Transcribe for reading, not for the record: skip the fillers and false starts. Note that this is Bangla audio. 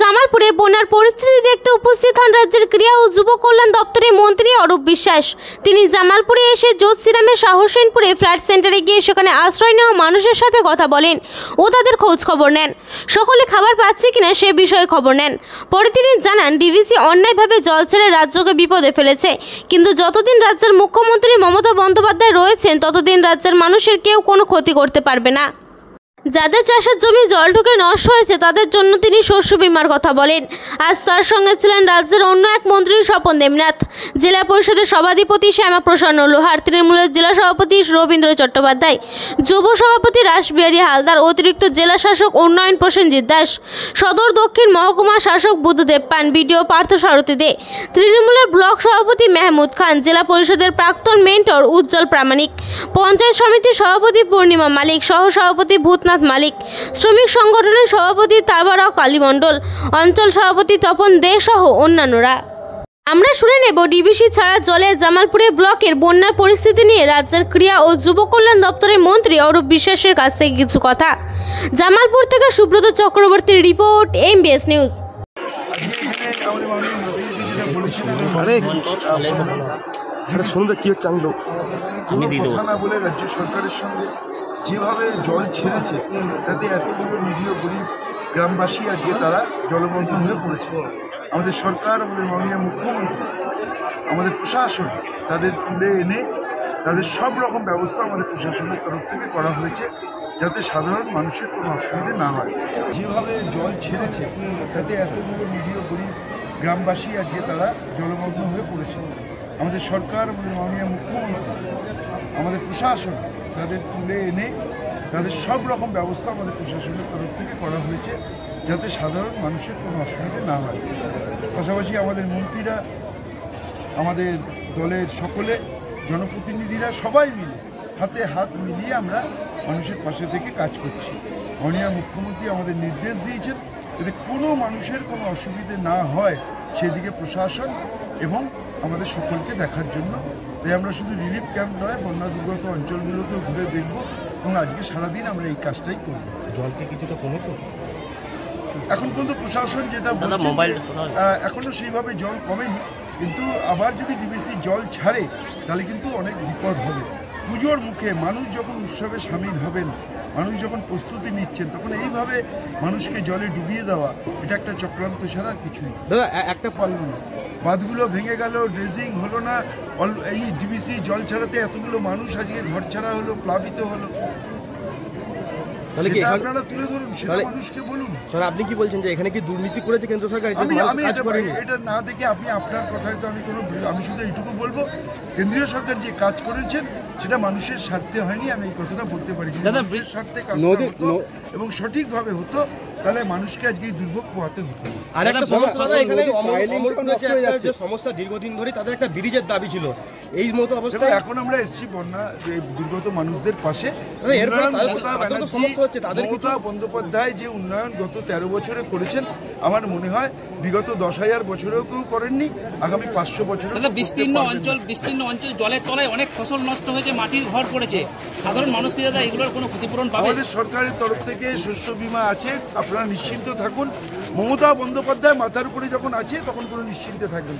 জামালপুরে বন্যার পরিস্থিতি দেখতে উপস্থিত হন রাজ্যের ক্রীড়া ও যুব কল্যাণ দপ্তরের মন্ত্রী অরূপ বিশ্বাস। তিনি জামালপুরে এসে যোধসিরামের শাহসেনপুরে ফ্ল্যাট সেন্টারে গিয়ে সেখানে আশ্রয় নেওয়া মানুষের সাথে কথা বলেন ও তাদের খোঁজ খবর নেন। সকলে খাবার পাচ্ছে কিনা সে বিষয়ে খবর নেন। পরে তিনি জানান, ডিভিসি অন্যায়ভাবে জল ছেড়ে রাজ্যকে বিপদে ফেলেছে, কিন্তু যতদিন রাজ্যের মুখ্যমন্ত্রী মমতা বন্দ্যোপাধ্যায় রয়েছেন ততদিন রাজ্যের মানুষের কেউ কোনো ক্ষতি করতে পারবে না। যাদের চাষের জমি জল ঢুকে নষ্ট হয়েছে তাদের জন্য তিনি শস্য বীমার কথা বলেন। আজ তার সঙ্গে ছিলেন রাজ্যের অন্য এক মন্ত্রী স্বপন দেবনাথ, জেলা পরিষদের সভাধিপতি শ্যামাপ্রসন্ন লোহার, তৃণমূলের জেলা সভাপতি রবীন্দ্র চট্টোপাধ্যায়, যুব সভাপতি রাসবিহারী হালদার, অতিরিক্ত জেলা শাসক উন্নয়ন প্রসেনজিৎ দাস, সদর দক্ষিণ মহকুমা শাসক বুদ্ধদেব পান, বিডিও পার্থ সারথী দে, তৃণমূলের ব্লক সভাপতি মেহমুদ খান, জেলা পরিষদের প্রাক্তন মেন্টর উজ্জ্বল প্রামাণিক, পঞ্চায়েত সমিতির সভাপতি পূর্ণিমা মালিক, সহ সভাপতি ভূতনাথ মালিক, শ্রমিক সংগঠনের সভাপতি তাবারক আলী মণ্ডল, অঞ্চল সভাপতি তপন দে সহ অন্যান্যরা। আমরা শুনে নেব ডিভিসি ছাড়া জলে জামালপুরে ব্লকের বন্যার পরিস্থিতি নিয়ে রাজ্যের ক্রীড়া ও যুব কল্যাণ দপ্তরের মন্ত্রী অরূপ বিশ্বাসের কাছ থেকে কিছু কথা। জামালপুর থেকে সুব্রত চক্রবর্তীর রিপোর্ট, এমবিএস নিউজ। রাজ্য সরকারের সঙ্গে যেভাবে জল ছেড়েছে তাতে এতগুলো নিরীহ গরিব গ্রামবাসী আজকে তারা জলমগ্ন হয়ে পড়েছে। আমাদের সরকার, আমাদের মাননীয় মুখ্যমন্ত্রী, আমাদের প্রশাসন তাদের তুলে এনে তাদের সব রকম ব্যবস্থা আমাদের প্রশাসনের তরফ থেকে করা হয়েছে যাতে সাধারণ মানুষের কোনো অসুবিধে না হয়। যেভাবে জল ছেড়েছে তাতে এতগুলো নিরীহ গরিব গ্রামবাসী আজকে তারা জলমগ্ন হয়ে পড়েছে। আমাদের সরকার, আমাদের মাননীয় মুখ্যমন্ত্রী, আমাদের প্রশাসন তাদের তুলে এনে তাদের সব রকম ব্যবস্থা আমাদের প্রশাসনের তরফ থেকে করা হয়েছে যাতে সাধারণ মানুষের কোনো অসুবিধা না হয়। পাশাপাশি আমাদের মন্ত্রীরা, আমাদের দলের সকলে, জনপ্রতিনিধিরা সবাই মিলে হাতে হাত মিলিয়ে আমরা মানুষের পাশে থেকে কাজ করছি। মাননীয় মুখ্যমন্ত্রী আমাদের নির্দেশ দিয়েছেন যাতে কোনো মানুষের কোনো অসুবিধে না হয় সেদিকে প্রশাসন এবং আমাদের সকলকে দেখার জন্য। তাই আমরা শুধু রিলিফ ক্যাম্প নয়, বন্যা দুর্গত অঞ্চলগুলোতেও ঘুরে দেখব এবং আজকে সারাদিন আমরা এই কাজটাই করব। জল কি কিছুটা কমেছে? এখন পর্যন্ত প্রশাসন যেটা এখনও সেইভাবে জল কমেনি, কিন্তু আবার যদি ডিভিসি জল ছাড়ে তাহলে কিন্তু অনেক বিপদ হবে। পুজোর মুখে মানুষ যখন উৎসবে সামিল হবেন, মানুষ যখন প্রস্তুতি নিচ্ছেন, তখন এইভাবে মানুষকে জলে ডুবিয়ে দেওয়া এটা একটা চক্রান্ত ছাড়া কিছুই। দাদা একটা পারল না, বাঁধগুলো ভেঙে গেল, ড্রেজিং হলো না, এই ডিভিসি জল ছাড়াতে এতগুলো মানুষ আজকে ঘর ছাড়া হলো, প্লাবিত হলো। তাহলে কি আপনারা তুলে ধরুন, সেটা মানুষকে বলুন। স্যার, আপনি কি বলছেন যে এখানে কি দুর্নীতি করেছে কেন্দ্র সরকার? আমি এটা না দেখে আপনি আপনার কথায় তো আমি শুধু এইটুকু বলবো, কেন্দ্রীয় সরকার যে কাজ করেছেন সেটা মানুষের স্বার্থে হয়নি, আমি এই কথাটা বলতে পারি। মানুষের স্বার্থে কাজ হতো এবং সঠিকভাবে হতো তাহলে মানুষকে আজকে এই দুর্ভোগ পোহাতে হতো। সমস্যা দীর্ঘদিন ধরে তাদের একটা ব্রিজের দাবি ছিল, এই মতো অবস্থা। এখন আমরা এসেছি বন্যা দুর্গত মানুষদের পাশে। মমতা বন্দ্যোপাধ্যায় যে উন্নয়ন গত 13 বছরে করেছেন, আমার মনে হয় বিগত 10,000 বছরেও কেউ করেননি, আগামী 500 বছরে। বিস্তীর্ণ অঞ্চল জলের তলায় অনেক ফসল নষ্ট হয়েছে, মাটির ঘর পড়েছে, সাধারণ মানুষকে দাদা এগুলোর কোনো ক্ষতিপূরণ পাবে? আমাদের সরকারের তরফ থেকে শস্য বীমা আছে, আপনারা নিশ্চিন্ত থাকুন। মমতা বন্দ্যোপাধ্যায় মাথার উপরে যখন আছে তখন কোনো নিশ্চিন্তে থাকবেন।